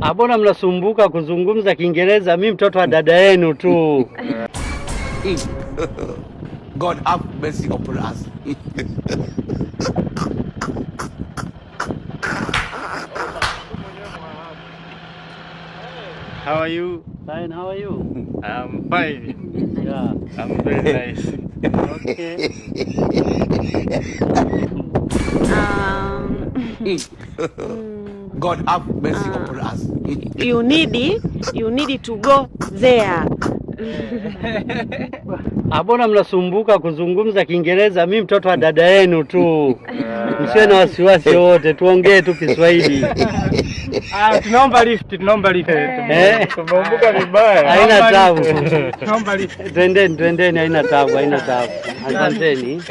Abona mnasumbuka kuzungumza Kiingereza, mimi mtoto wa dada yenu tu. God have mercy upon us. How are you? Fine, how are you? I'm fine. Yeah. I'm very nice. Okay. God have mercy upon us. You need to go there. Abona mnasumbuka kuzungumza Kiingereza, mimi mtoto wa dada yenu tu. Msiwe na wasiwasi wote, tuongee tu Kiswahili. Tunaomba lift. Tumeumbuka vibaya. Haina taabu. Tunaomba lift. Twendeni, haina taabu. Asanteni.